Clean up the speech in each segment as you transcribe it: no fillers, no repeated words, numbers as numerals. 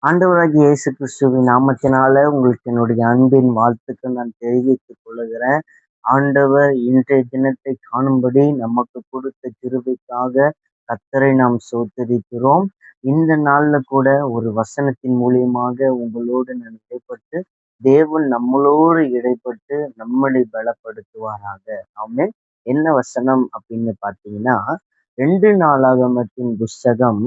ஆண்டவராகிய இயேசு கிறிஸ்துவின் நாமத்தினால உங்களுக்கு என்னுடைய அன்பின் வாழ்த்துக்கள் நான் தெரிவித்துக் கொள்ளுகிறேன். ஆண்டவர் இன்றைய தினத்தை காணும்படி நமக்கு கொடுத்த கிருபைக்காக கர்த்தரை நாம் ஸ்தோத்திரிக்கிறோம். இந்த நாள்ல கூட ஒரு வசனத்தின் மூலியமாக உங்களோடு நான் இடைப்பட்டு தேவன் நம்மளோடு இடைப்பட்டு நம்மளை பலப்படுத்துவாராக. ஆமென். என்ன வசனம் அப்படின்னு பார்த்தீங்கன்னா, 2 நாளாகமத்தின் புஸ்தகம்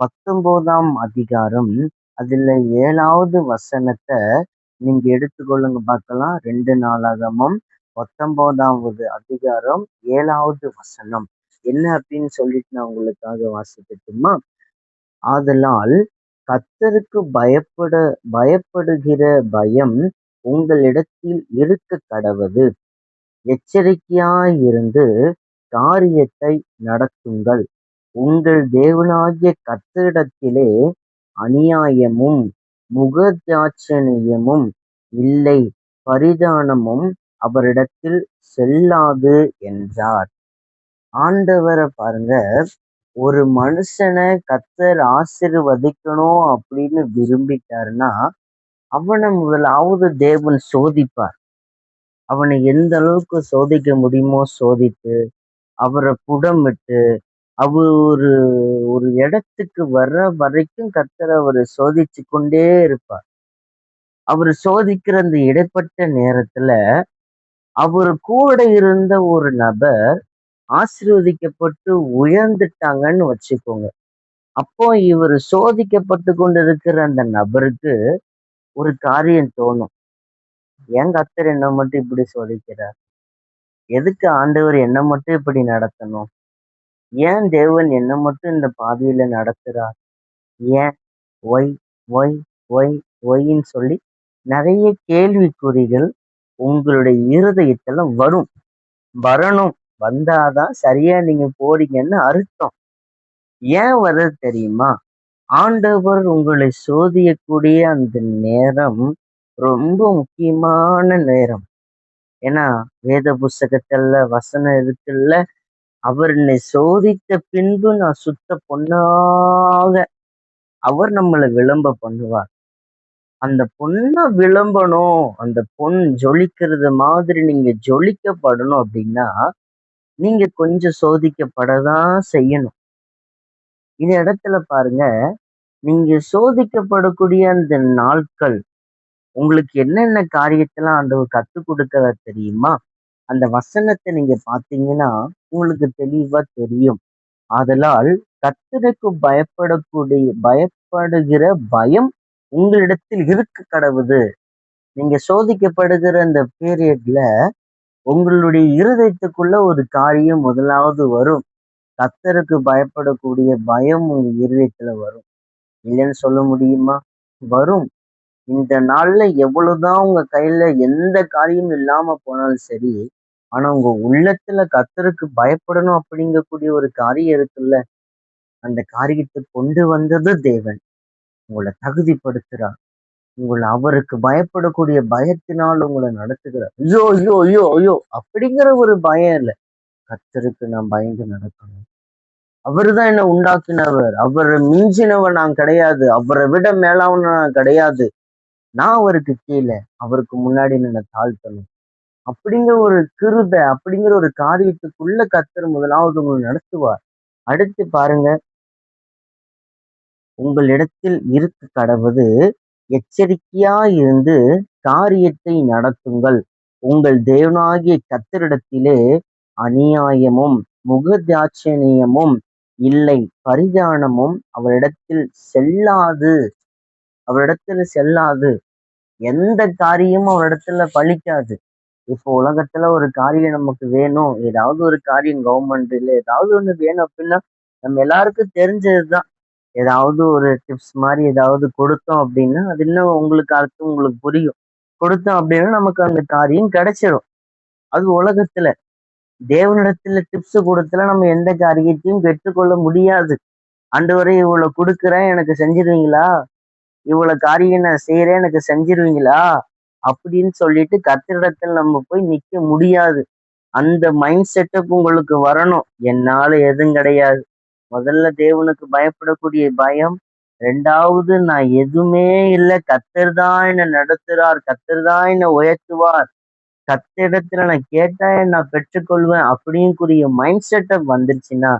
19ஆம் அதிகாரம் அதுல 7வது வசனத்தை நீங்க எடுத்துக்கொள்ளுங்க பார்க்கலாம். 2 நாளாகமம் 19வது அதிகாரம் 7வது வசனம் என்ன அப்படின்னு சொல்லிட்டு நான் உங்களுக்காக வாசிக்கட்டுமா? ஆதலால் கர்த்தருக்கு பயப்படுகிற பயம் உங்களிடத்தில் இருக்க கடவது. எச்சரிக்கையாயிருந்து காரியத்தை நடத்துங்கள். உங்கள் தேவனாகிய கர்த்தரிடத்திலே அநியாயமும் முகதாட்சணியமும் இல்லை, பரிதானமும் அவரிடத்தில் செல்லாது என்றார். ஆண்டவரை பாருங்க, ஒரு மனுஷனை கர்த்தர் ஆசீர்வதிக்கணும் அப்படின்னு விரும்பிட்டாருன்னா அவனை முதலாவது தேவன் சோதிப்பார். அவனை எந்த அளவுக்கு சோதிக்க முடியுமோ சோதித்து அவரை புடமிட்டு அவர் ஒரு ஒரு இடத்துக்கு வர்ற வரைக்கும் கர்த்தர் அவரை சோதிச்சு கொண்டே இருப்பார். அவர் சோதிக்கிற அந்த இடைப்பட்ட நேரத்துல அவர் கூட இருந்த ஒரு நபர் ஆசீர்வதிக்கப்பட்டு உயர்ந்துட்டாங்கன்னு வச்சுக்கோங்க. அப்போ இவர் சோதிக்கப்பட்டு கொண்டிருக்கிற அந்த நபருக்கு ஒரு காரியம் தோணும். ஏன் கர்த்தர் என்ன மட்டும் இப்படி சோதிக்கிறார்? எதுக்கு ஆண்டவர் என்ன மட்டும் இப்படி நடத்தணும்? ஏன் தேவன் என்ன மட்டும் இந்த பாதையில நடத்துறார்? ஏன்? ஒய் ஒய் ஒய் ஒய்ன்னு சொல்லி நிறைய கேள்விக்குறிகள் உங்களுடைய இருதயத்துல வரணும். வந்தாதான் சரியா நீங்க போறீங்கன்னு அர்த்தம். ஏன் வருது தெரியுமா? ஆண்டவர் உங்களை சோதிக்கக்கூடிய அந்த நேரம் ரொம்ப முக்கியமான நேரம். ஏன்னா வேத புஸ்தகத்துல வசனம் இருக்குல்ல, அவர் என்னை சோதித்த பின்பு நான் சுத்த பொன்னாக அவர் நம்மளை விளம்ப பண்ணுவார். அந்த பொண்ணை விளம்பணும், அந்த பொன் ஜொலிக்கிறது மாதிரி நீங்க ஜொலிக்கப்படணும் அப்படின்னா நீங்க கொஞ்சம் சோதிக்கப்படதான் செய்யணும். இந்த இடத்துல பாருங்க, நீங்க சோதிக்கப்படக்கூடிய அந்த நாட்கள் உங்களுக்கு என்னென்ன காரியத்தெல்லாம் ஆண்டவர் கத்துக் கொடுக்கறா தெரியுமா? அந்த வசனத்தை நீங்க பார்த்தீங்கன்னா உங்களுக்கு தெளிவா தெரியும். ஆதலால் கர்த்தருக்கு பயப்படுகிற பயம் உங்களிடத்தில் இருக்க கடவுது. நீங்க சோதிக்கப்படுகிற அந்த பீரியட்ல உங்களுடைய இருதயத்துக்குள்ள ஒரு காரியம் முதலாவது வரும். கர்த்தருக்கு பயப்படக்கூடிய பயம் உங்க இருதயத்துல வரும். இல்லைன்னு சொல்ல முடியுமா? வரும். இந்த நாள்ல எவ்வளவுதான் உங்க கையில எந்த காரியமும் இல்லாம போனாலும் சரி, ஆனா உங்க உள்ளத்துல கர்த்தருக்கு பயப்படணும் அப்படிங்கக்கூடிய ஒரு காரியம் இருக்குல்ல, அந்த காரியத்தை கொண்டு வந்தது தேவன். உங்களை தகுதிப்படுத்துறார். உங்களை அவருக்கு பயப்படக்கூடிய பயத்தினால் உங்களை நடத்துகிறார். ஐயோ ஐயோ ஐயோ ஐயோ அப்படிங்கிற ஒரு பயம் இல்லை. கர்த்தருக்கு நான் பயந்து நடக்கணும். அவருதான் என்ன உண்டாக்கினவர். அவரை மிஞ்சினவன் நான் கிடையாது. அவரை விட மேலாவன் நான் கிடையாது. நான் அவருக்கு கீழே, அவருக்கு முன்னாடி நான் தாழ்த்தணும். அப்படிங்கிற ஒரு கிருபை, அப்படிங்கிற ஒரு காரியத்துக்குள்ள கர்த்தர் முதலாவது உங்களை நடத்துவார். அடுத்து பாருங்க, உங்களிடத்தில் இருக்க கடவது எச்சரிக்கையாயிருந்து காரியத்தை நடத்துங்கள். உங்கள் தேவனாகிய கர்த்தரிடத்திலே அநியாயமும் முகதாட்சணியமும் இல்லை, பரிதானமும் அவரிடத்தில் செல்லாது. எந்த காரியமும் அவரிடத்துல பலிக்காது. இப்போ உலகத்துல ஒரு காரியம் நமக்கு வேணும், ஏதாவது ஒரு காரியம் கவர்மெண்ட்ல ஏதாவது ஒண்ணு வேணும் அப்படின்னா நம்ம எல்லாருக்கும் தெரிஞ்சதுதான். ஏதாவது ஒரு டிப்ஸ் மாதிரி ஏதாவது கொடுத்தோம் அப்படின்னா அது இன்னும் உங்களுக்கு அர்த்தம் உங்களுக்கு புரியும். கொடுத்தோம் அப்படின்னா நமக்கு அந்த காரியம் கிடைச்சிடும். அது உலகத்துல. தேவனிடத்துல டிப்ஸ் கொடுத்துல நம்ம எந்த காரியத்தையும் பெற்றுக்கொள்ள முடியாது. ஆண்டவரே இவ்வளவு கொடுக்குறேன், எனக்கு செஞ்சிருவீங்களா? இவ்வளவு காரியம் நான் செய்யறேன், எனக்கு செஞ்சிருவீங்களா? அப்படின்னு சொல்லிட்டு கர்த்தரிடத்தில் நம்ம போய் நிக்க முடியாது. அந்த மைண்ட் செட்டப் உங்களுக்கு வரணும். என்னால எதுவும் கிடையாது. முதல்ல தேவனுக்கு பயப்படக்கூடிய பயம், 2வது நான் எதுவுமே இல்ல. கர்த்தர் தான் என்ன நடத்துறார். கர்த்தர் தான் என்ன உயர்த்துவார். கர்த்தரிடத்துல நான் கேட்டா நான் பெற்றுக்கொள்வேன் அப்படிங்கூடிய மைண்ட் செட்டப் வந்துருச்சுன்னா,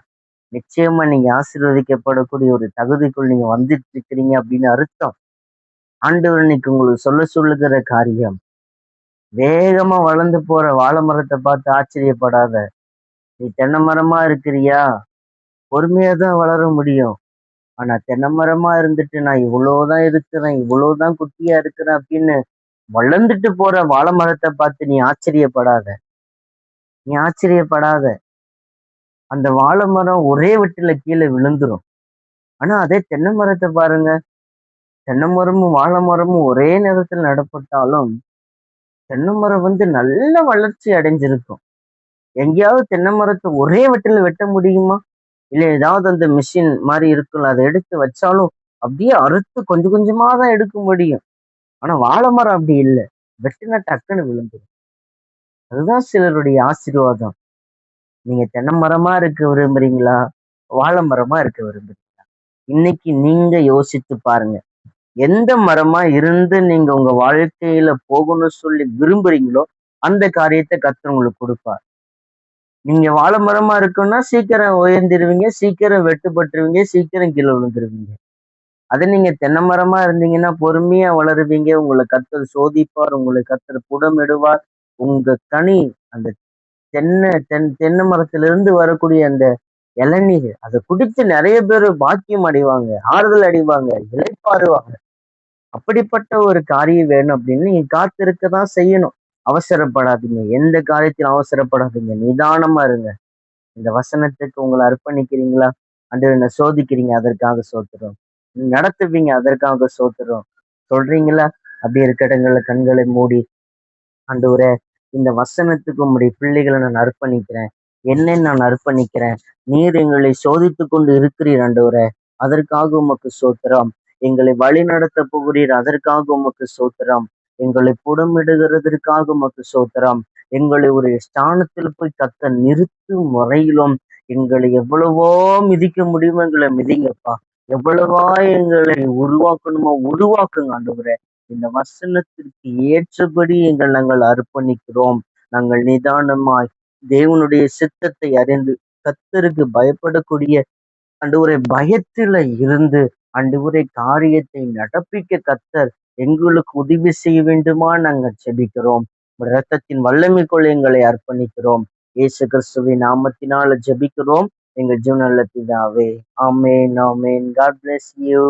நிச்சயமா நீங்க ஆசீர்வதிக்கப்படக்கூடிய ஒரு தகுதிக்குள் நீங்க வந்துட்டு இருக்கிறீங்க அப்படின்னு அர்த்தம். ஆண்டவர் இன்னைக்கு உங்களுக்கு சொல்லுகிற காரியம், வேகமா வளர்ந்து போற வாழை மரத்த பார்த்து ஆச்சரியப்படாத. நீ தென்னை மரமா இருக்கிறியா? பொறுமையா தான் வளர முடியும். ஆனா தென்னை மரமா இருந்துட்டு நான் இவ்வளவுதான் இருக்கிறேன், இவ்வளவுதான் குட்டியா இருக்கிறேன் அப்படின்னு வளர்ந்துட்டு போற வாழை மரத்த பார்த்து நீ ஆச்சரியப்படாத. நீ ஆச்சரியப்படாத. அந்த வாழை மரம் ஒரே வெட்டுல கீழ விழுந்துரும். ஆனா அதே தென்னை மரத்த பாருங்க. தென்னை மரமும், வாழை மரமும் ஒரே நேரத்துல நடப்பட்டாலும், தென்னை மரம் நல்ல வளர்ச்சி அடைஞ்சிருக்கும். எங்கேயாவது தென்னை மரத்த ஒரே வெட்டுல வெட்ட முடியுமா? இல்ல ஏதாவது அந்த மிஷின் மாரி இருக்குல்ல, அத எடுத்து வச்சாலும் அப்படியே அறுத்து கொஞ்சம் கொஞ்சமா தான் எடுக்க முடியும். ஆனா வாழை மரம் அப்படி இல்ல. வெட்டுனா டக்குன்னு விழுந்துரும். அதுதான் சிலருடைய ஆசீர்வாதம். நீங்க தென்னை மரமா இருக்க விரும்புறீங்களா? வாழை மரமா இருக்க விரும்புறீங்களா? இன்னைக்கு நீங்க யோசித்து பாருங்க. எந்த மரமா இருந்து நீங்க உங்க வாழ்க்கையில போகணும்னு சொல்லி விரும்புறீங்களோ, அந்த காரியத்த கர்த்தர் உங்களுக்கு குடுப்பார். நீங்க வாழை மரமா இருக்கணும்னா சீக்கிரம் உயர்ந்திருவீங்க, சீக்கிரம் வெட்டுப்பட்டுருவீங்க, சீக்கிரம் கீழ விழுந்துருவீங்க. அதே நீங்க தென்னை மரமா இருந்தீங்கன்னா பொறுமையா வளருவீங்க. உங்கள கர்த்தர் சோதிப்பார். உங்களை கர்த்தர் புடமிடுவார். உங்க கனி அந்த தென்னை மரத்திலிருந்து வரக்கூடிய அந்த இளநீர் அத குடிச்சு நெறைய பேரு பாக்கியம் அடைவாங்க, ஆறுதல் அடைவாங்க, இளைப்பாறுவாங்க. அப்படிப்பட்ட ஒரு காரியம் வேணும் அப்படின்னு நீங்க காத்திருக்க தான் செய்யணும். அவசரப்படாதீங்க. எந்த காரியத்திலும் அவசரப்படாதீங்க. நிதானமா இருங்க. இந்த வசனத்துக்கு உங்கள அர்ப்பணிக்கிறீங்களா? ஆண்டவரே என்ன சோதிக்கிறீங்க, அதற்காக ஸ்தோத்திரம். நடத்துவீங்க, அதற்காக ஸ்தோத்திரம். சொல்றீங்களா? அப்படி இருக்க இடங்கள்ல கண்களை மூடி, ஆண்டவரே இந்த வசனத்துக்கு உம்முடைய பிள்ளைகள நான் அர்ப்பணிக்கிறேன். என்னை நான் அர்ப்பணிக்கிறேன். நீர் எங்களை சோதித்துக் கொண்டு இருக்கிறீர் ஆண்டவரே. அதற்காக உமக்கு ஸ்தோத்திரம். எங்களை வழிநடத்தப் போகிறீர். அதற்காக உமக்கு ஸ்தோத்திரம். எங்களை புடமிடுகிறதற்காக உமக்கு ஸ்தோத்திரம். எங்களை ஒரு ஸ்தானத்தில் போய் கர்த்தர் நிறுத்தும் வரையிலும் எங்களை எவ்வளவோ மிதிக்க முடியுமோ எங்களை மிதிங்கப்பா. எவ்வளவா எங்களை உருவாக்கணுமோ உருவாக்குங்க ஆண்டவரே. இந்த வசனத்திற்கு ஏற்றபடி நாங்கள் அர்ப்பணிக்கிறோம். நாங்கள் நிதானமாய் தேவனுடைய சித்தத்தை அறிந்து கர்த்தருக்கு பயப்படக்கூடிய ஆண்டவரே பயத்துல இருந்து ஆண்டவரே காரியத்தை நடப்பிக்க கர்த்தர் எங்களுக்கு உதவி செய்ய வேண்டுமா நாங்கள் ஜெபிக்கிறோம். உம்முடைய இரத்தத்தின் வல்லமைக்குள் எங்களை அர்ப்பணிக்கிறோம். இயேசு கிறிஸ்துவின் நாமத்தினால ஜெபிக்கிறோம். எங்கள் ஜீவனுள்ள பிதாவே. ஆமென், ஆமென். God bless you.